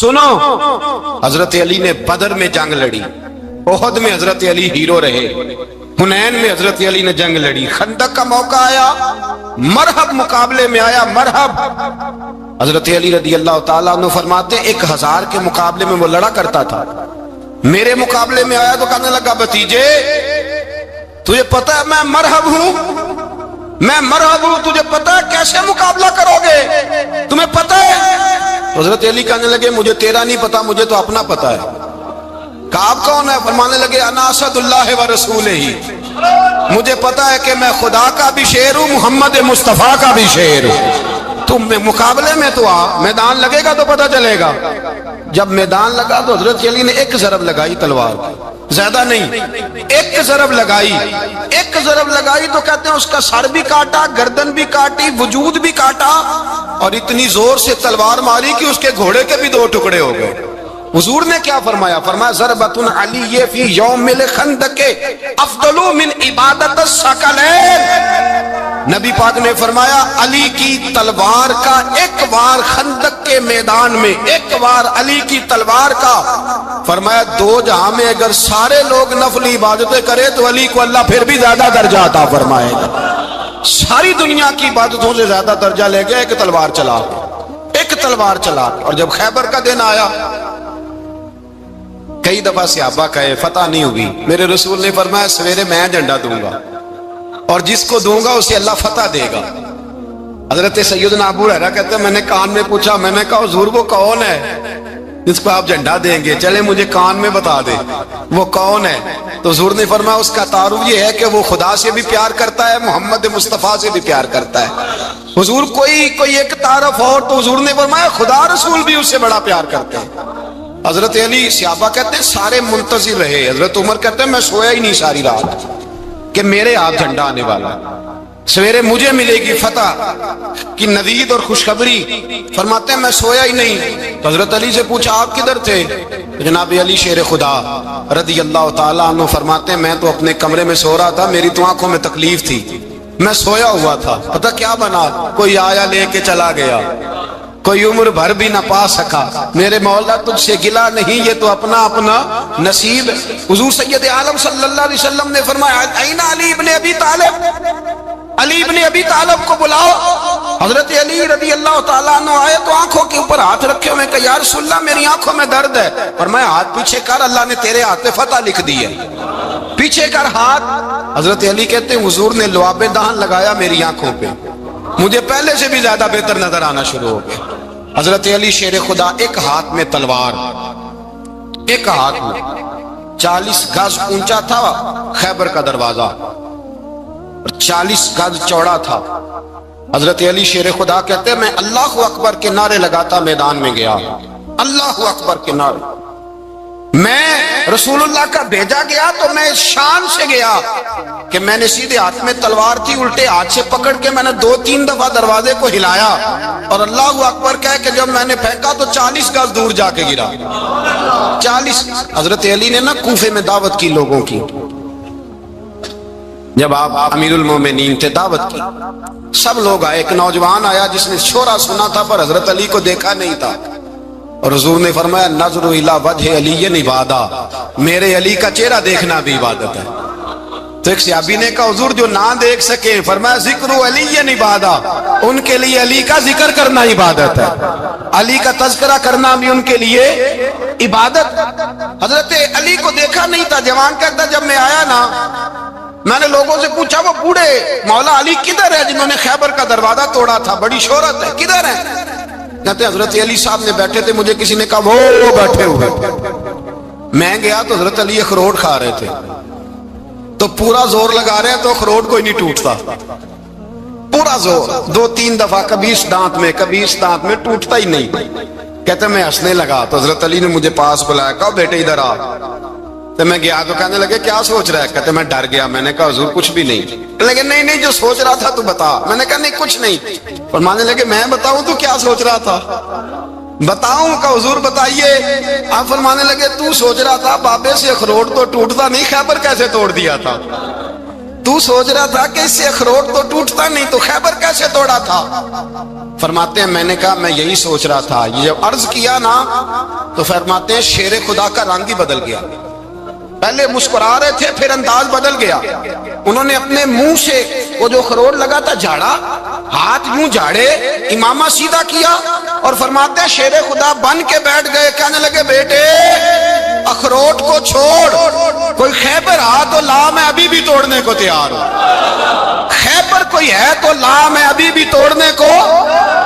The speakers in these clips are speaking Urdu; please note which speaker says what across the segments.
Speaker 1: سنو، حضرت علی نے بدر میں جنگ لڑی، احد میں حضرت علی ہیرو رہے، حنین میں حضرت علی نے جنگ لڑی، خندق کا موقع آیا، مرحب مقابلے میں آیا، مرحب۔ حضرت علی رضی اللہ تعالیٰ عنہ فرماتے 1000 کے مقابلے میں وہ لڑا کرتا تھا، میرے مقابلے میں آیا تو کہنے لگا بھتیجے تجھے پتا ہے میں مرحب ہوں، میں مرحب ہوں، تجھے پتا ہے کیسے مقابلہ کرو گے، تمہیں پتا ہے؟ حضرت علی کہنے لگے مجھے تیرا نہیں پتا، مجھے تو اپنا پتا ہے۔ کعب کون ہے؟ فرمانے لگے انا اسد اللہ و رسولہ ہی، مجھے پتا ہے کہ میں خدا کا بھی شیر ہوں، محمد مصطفیٰ کا بھی شیر ہوں۔ تم مقابلے میں تو آ، میدان لگے گا تو پتہ چلے گا۔ جب میدان لگا تو حضرت علی نے ایک ضرب لگائی تلوار، زیادہ نہیں، ایک ضرب لگائی، ایک ضرب لگائی تو کہتے ہیں اس کا سر بھی کاٹا، گردن بھی کاٹی، وجود بھی کاٹا، اور اتنی زور سے تلوار ماری کہ اس کے گھوڑے کے بھی 2 ٹکڑے ہو گئے۔ حضور نے کیا فرمایا؟ فرمایا ضربۃ علی فی یوم الخندق افضل من عبادت الثقلین۔ نبی پاک نے فرمایا علی کی تلوار کا ایک وار خندق کے میدان میں، ایک وار علی کی تلوار کا، فرمایا 2 جہاں میں اگر سارے لوگ نفل عبادتیں کرے تو علی کو اللہ پھر بھی زیادہ درجہ عطا فرمائے گا۔ ساری دنیا کی عبادتوں سے زیادہ درجہ لے گیا ایک تلوار چلا کے، ایک تلوار چلا کے۔ اور جب خیبر کا دن آیا، کئی دفعہ صحابہ کہے فتح نہیں ہوگی، میرے رسول نے فرمایا سویرے میں جھنڈا دوں گا اور جس کو دوں گا اسے اللہ فتح دے گا۔ حضرت سیدنا ابو ہریرہ کہتے ہیں میں نے کان میں پوچھا، میں نے کہا حضور وہ کون ہے جس کو آپ جھنڈا دیں گے؟ چلے مجھے کان میں بتا دے وہ کون ہے۔ تو حضور نے فرمایا اس کا تعارف یہ ہے کہ وہ خدا سے بھی پیار کرتا ہے، محمد مصطفیٰ سے بھی پیار کرتا ہے۔ حضور کوئی ایک تعارف اور، تو حضور نے فرمایا خدا رسول بھی اس سے بڑا پیار کرتے ہیں۔ حضرت علی، صحابہ کہتے ہیں سارے منتظر رہے، حضرت عمر کہتے ہیں میں سویا ہی نہیں ساری رات کہ میرے ہاتھ جھنڈا آنے والا، سویرے مجھے ملے گی فتح کی نوید اور خوشخبری۔ فرماتے ہیں میں سویا ہی نہیں۔ حضرت علی سے پوچھا آپ کدھر تھے؟ جناب علی شیر خدا رضی اللہ تعالیٰ عنہ فرماتے ہیں میں تو اپنے کمرے میں سو رہا تھا، میری تو آنکھوں میں تکلیف تھی، میں سویا ہوا تھا، پتہ کیا بنا، کوئی آیا لے کے چلا گیا، کوئی عمر بھر بھی نہ پا سکا، میرے مولا تجھ سے گلا نہیں، یہ تو اپنا اپنا نصیب۔ حضور سید عالم صلی اللہ علیہ وسلم نے فرمایا این علی ابن ابی طالب، علی ابن ابی طالب کو بلاؤ۔ حضرت علی رضی اللہ تعالیٰ عنہ آئے تو آنکھوں کے اوپر ہاتھ رکھے ہوئے، کہا یا رسول اللہ میری آنکھوں میں درد ہے۔ فرمایا ہاتھ پیچھے کر، اللہ نے تیرے ہاتھ پہ فتح لکھ دی ہے، پیچھے کر ہاتھ۔ حضرت علی کہتے ہیں حضور نے لعاب دہن لگایا میری آنکھوں پہ، مجھے پہلے سے بھی زیادہ بہتر نظر آنا شروع ہو گیا۔ حضرت علی شیر خدا ایک ہاتھ میں تلوار، ایک ہاتھ میں 40 گز اونچا تھا خیبر کا دروازہ اور 40 گز چوڑا تھا۔ حضرت علی شیر خدا کہتے ہیں میں اللہ اکبر کے نعرے لگاتا میدان میں گیا، اللہ اکبر کے نعرے۔ میں رسول اللہ کا بھیجا گیا تو میں شان سے گیا کہ میں نے سیدھے ہاتھ میں تلوار تھی، الٹے ہاتھ سے پکڑ کے میں نے 2-3 دفعہ دروازے کو ہلایا اور اللہ اکبر کہہ کہ جب میں نے پھینکا تو 40 گز دور جا کے گرا، 40۔ حضرت علی نے نا کوفے میں دعوت کی لوگوں کی، جب آپ امیر المومنین تھے دعوت کی، سب لوگ آئے، ایک نوجوان آیا جس نے شورا سنا تھا پر حضرت علی کو دیکھا نہیں تھا، اور حضور نے فرمایا نظر الی وجہ علی عبادہ، میرے علی کا چہرہ دیکھنا بھی عبادت ہے۔ تو ایک صحابی نے کہا حضور جو نہ دیکھ سکے، فرمایا ذکر علی عبادہ، ان کے لیے علی کا ذکر کرنا عبادت ہے، علی کا تذکرہ کرنا بھی ان کے لیے عبادت۔ حضرت علی کو دیکھا نہیں تھا، جوان کہتا جب میں آیا نا میں نے لوگوں سے پوچھا وہ بوڑھے مولا علی کدھر ہے جنہوں نے خیبر کا دروازہ توڑا تھا، بڑی شہرت ہے، کدھر ہے؟ کہتے حضرت علی صاحب نے بیٹھے تھے، مجھے کسی نے کہا وہ بیٹھے ہوئے۔ میں گیا تو حضرت علی اخروٹ کھا رہے تھے، تو پورا زور لگا رہے ہیں تو اخروٹ کوئی نہیں ٹوٹتا، پورا زور 2-3 دفعہ، کبھی اس دانت میں کبھی اس دانت میں، ٹوٹتا ہی نہیں۔ کہتے میں ہنسنے لگا تو حضرت علی نے مجھے پاس بلایا، کہا بیٹے ادھر آ۔ تو میں گیا تو کہنے لگے کیا سوچ رہا ہے؟ کہتے میں ڈر گیا، میں نے کہا حضور کچھ بھی نہیں۔ لیکن نہیں جو سوچ رہا تھا تو بتا۔ میں نے کہا نہیں کچھ نہیں۔ فرمانے لگے میں بتاؤں تو کیا سوچ رہا تھا؟ بتاؤں؟ کہ حضور بتائیے۔ آپ فرمانے لگے تو سوچ رہا تھا بابے سے اخروٹ تو ٹوٹتا نہیں، خیبر کیسے توڑ دیا تھا؟ تو سوچ رہا تھا کہ اس سے اخروٹ تو ٹوٹتا نہیں تو خیبر کیسے توڑا تھا؟ فرماتے ہیں میں نے کہا میں یہی سوچ رہا تھا. یہ جب عرض کیا نا تو فرماتے ہیں شیر خدا کا رنگ ہی بدل گیا. پہلے مسکرا رہے تھے پھر انداز بدل گیا. انہوں نے اپنے منہ سے وہ جو اخروٹ لگا تھا جھاڑا, ہاتھ یوں جھاڑے, امامہ سیدھا کیا اور فرماتے ہیں شیر خدا بن کے بیٹھ گئے. کہنے لگے بیٹے اخروٹ کو چھوڑ, کوئی خیبر آ تو لا, میں ابھی بھی توڑنے کو تیار ہوں. خیبر کوئی ہے تو لا, میں ابھی بھی توڑنے کو.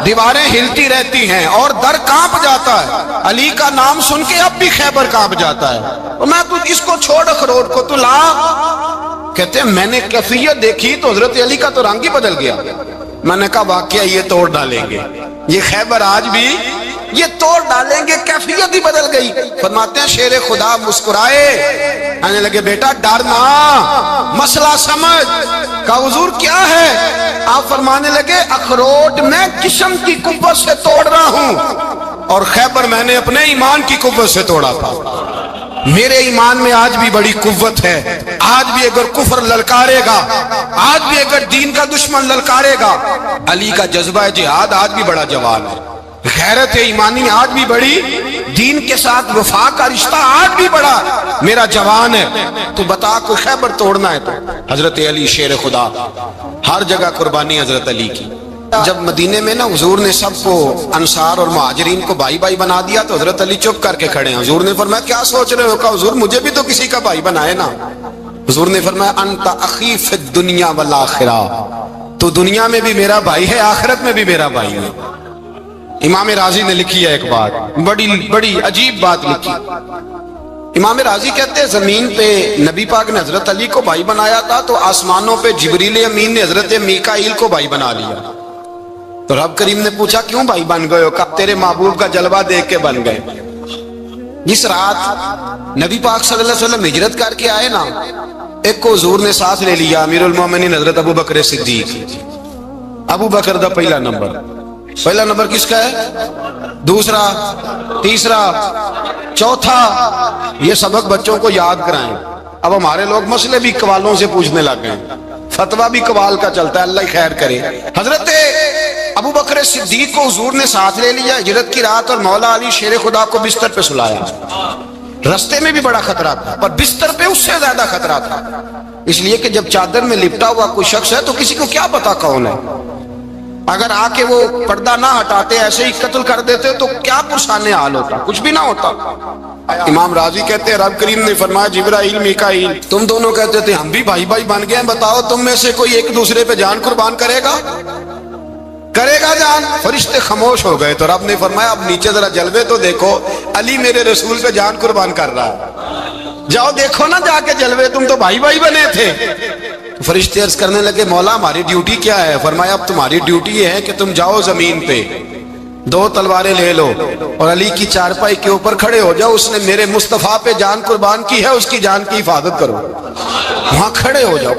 Speaker 1: دیواریں ہلتی رہتی ہیں اور در کانپ جاتا ہے. علی کا نام سن کے اب بھی خیبر کانپ جاتا ہے. میں تو اس کو چھوڑ اخروٹ کو تو لا. کہتے ہیں میں نے کیفیت دیکھی تو حضرت علی کا تو رنگ ہی بدل گیا. میں نے کہا واقعہ یہ توڑ ڈالیں گے, یہ خیبر آج بھی یہ توڑ ڈالیں گے, کیفیت ہی بدل گئی. فرماتے ہیں شیر خدا مسکرائے, کہنے لگے بیٹا ڈرنا, مسئلہ سمجھ. کہا حضور کیا ہے؟ آپ فرمانے لگے اخروٹ میں جسم کی قوت سے توڑ رہا ہوں اور خیبر میں نے اپنے ایمان کی قوت سے توڑا تھا. میرے ایمان میں آج بھی بڑی قوت ہے. آج بھی اگر کفر للکارے گا, آج بھی اگر دین کا دشمن للکارے گا, علی کا جذبہ جہاد آج بھی بڑا جوان ہے. غیرت ایمانی آج بھی بڑی, دین کے ساتھ وفا کا رشتہ آج بھی بڑا میرا جوان ہے. تو بتا کوئی خیبر توڑنا ہے تو حضرت علی شیر خدا, ہر جگہ قربانی حضرت علی کی. جب مدینے میں نا حضور نے سب کو انصار اور مہاجرین کو بھائی بھائی بنا دیا تو حضرت علی چپ کر کے کھڑے ہیں. حضور نے فرمایا کیا سوچ رہے ہو؟ کہا حضور مجھے بھی تو کسی کا بھائی بنائے نا. حضور نے فرمایا انت اخی فی الدنیا والآخرہ, تو دنیا میں بھی میرا بھائی ہے, آخرت میں بھی میرا بھائی ہے. امام راضی نے لکھی ہے ایک بات, بڑی عجیب بات لکھی. امام راضی کہتے ہیں زمین پہ نبی پاک نے حضرت علی کو بھائی بنایا تھا تو آسمانوں پہ جبریل امین نے حضرت میکائیل کو بھائی بنا لیا. تو رب کریم نے پوچھا کیوں بھائی بن گئے ہو؟ کہا تیرے محبوب کا جلوہ دیکھ کے بن گئے. جس رات نبی پاک صلی اللہ علیہ وسلم ہجرت کر کے آئے نا, ایک کو حضور نے ساتھ لے لیا, امیر المومنین حضرت ابو بکر صدیق. ابو بکر دا پہلا نمبر کس کا ہے؟ دوسرا, تیسرا, چوتھا. یہ سبق بچوں کو یاد کرائیں. اب ہمارے لوگ مسئلے بھی قوالوں سے پوچھنے لگ گئے, فتویٰ بھی قوال کا چلتا ہے, اللہ ہی خیر کرے. حضرت ابو بکر صدیق کو حضور نے ساتھ لے لیا ہجرت کی رات, اور مولا علی شیر خدا کو بستر پہ سلایا. رستے میں بھی بڑا خطرہ تھا پر بستر پہ اس سے زیادہ خطرہ تھا, اس لیے کہ جب چادر میں لپٹا ہوا کوئی شخص ہے تو کسی کو کیا پتا کون ہے. اگر آ کے وہ پردہ نہ ہٹاتے, ایسے ہی قتل کر دیتے تو کیا پرسانے حال ہوتا, کچھ بھی نہ ہوتا. امام راضی کہتے ہیں رب کریم نے فرمایا جبرائیل میکائیل تم دونوں کہتے تھے ہم بھی بھائی بھائی بن گئے ہیں, بتاؤ تم میں سے کوئی ایک دوسرے پہ جان قربان کرے گا جان؟ فرشتے خاموش ہو گئے. تو رب نے فرمایا اب نیچے ذرا جلوے تو دیکھو, علی میرے رسول پہ جان قربان کر رہا ہے, جاؤ دیکھو نا جا کے جلوے, تم تو بھائی بھائی بنے تھے. فرشتے عرض کرنے لگے مولا ہماری ڈیوٹی کیا ہے؟ فرمایا اب تمہاری ڈیوٹی یہ ہے کہ تم جاؤ زمین پہ 2 تلواریں لے لو اور علی کی چارپائی کے اوپر کھڑے ہو جاؤ, اس نے میرے مصطفیٰ پہ جان قربان کی ہے, اس کی جان کی حفاظت کرو. وہاں کھڑے ہو جاؤ.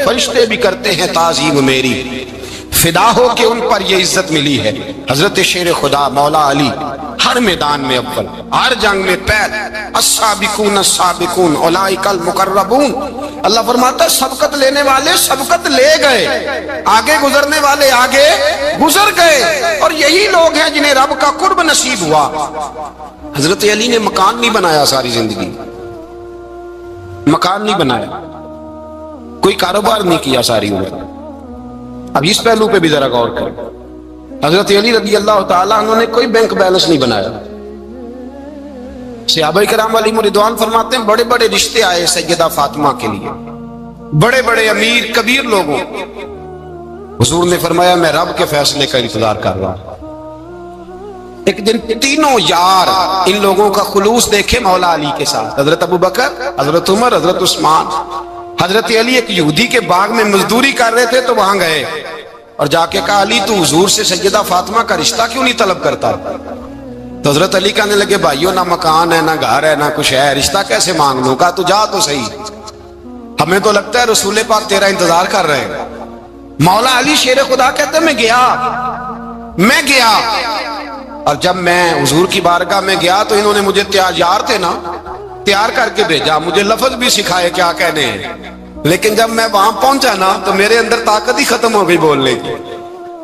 Speaker 1: فرشتے بھی کرتے ہیں تعظیم میری, فدا ہو کہ ان پر یہ عزت ملی ہے. حضرت شیر خدا مولا علی ہر میدان میں اول, ہر جنگ میں پہل. السابقون السابقون اولئک المقربون. اللہ فرماتا ہے سبقت لینے والے سبقت لے گئے, آگے گزرنے والے آگے گزر گئے, اور یہی لوگ ہیں جنہیں رب کا قرب نصیب ہوا. حضرت علی نے مکان نہیں بنایا ساری زندگی, مکان نہیں بنایا, کوئی کاروبار نہیں کیا ساری عمر. اب اس پہلو پہ بھی ذرا غور کریں. حضرت علی رضی اللہ تعالیٰ عنہ نے کوئی بینک بیلنس نہیں بنایا. صحابہ کرام علیہم رضوان فرماتے ہیں بڑے بڑے رشتے آئے سیدہ فاطمہ کے لیے, بڑے بڑے امیر کبیر لوگوں. حضور نے فرمایا میں رب کے فیصلے کا انتظار کر رہا ہوں. ایک دن تینوں یار ان لوگوں کا خلوص دیکھے مولا علی کے ساتھ, حضرت ابو بکر, حضرت عمر, حضرت عثمان. حضرت علی ایک یہودی کے باغ میں مزدوری کر رہے تھے تو وہاں گئے اور جا کے کہا علی تو حضور سے سیدہ فاطمہ کا رشتہ کیوں نہیں طلب کرتا؟ تو حضرت علی کہنے لگے بھائیو نہ مکان ہے, نہ گھر ہے, نہ کچھ ہے, رشتہ کیسے مانگ لوں؟ کہا تو جا تو صحیح, ہمیں تو لگتا ہے رسول پاک تیرا انتظار کر رہے ہیں. مولا علی شیر خدا کہتے میں گیا اور جب میں حضور کی بارگاہ میں گیا تو انہوں نے مجھے یار تھے نا, تیار کر کے بھیجا, مجھے لفظ بھی سکھائے کیا کہنے ہیں, لیکن جب میں وہاں پہنچا نا تو میرے اندر طاقت ہی ختم ہو گئی بولنے کی.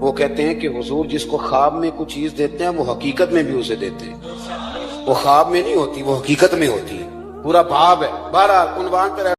Speaker 1: وہ کہتے ہیں کہ حضور جس کو خواب میں کچھ چیز دیتے ہیں وہ حقیقت میں بھی اسے دیتے ہیں، وہ خواب میں نہیں ہوتی، وہ حقیقت میں ہوتی ہے۔ پورا باب ہے، بہرحال عنوان پر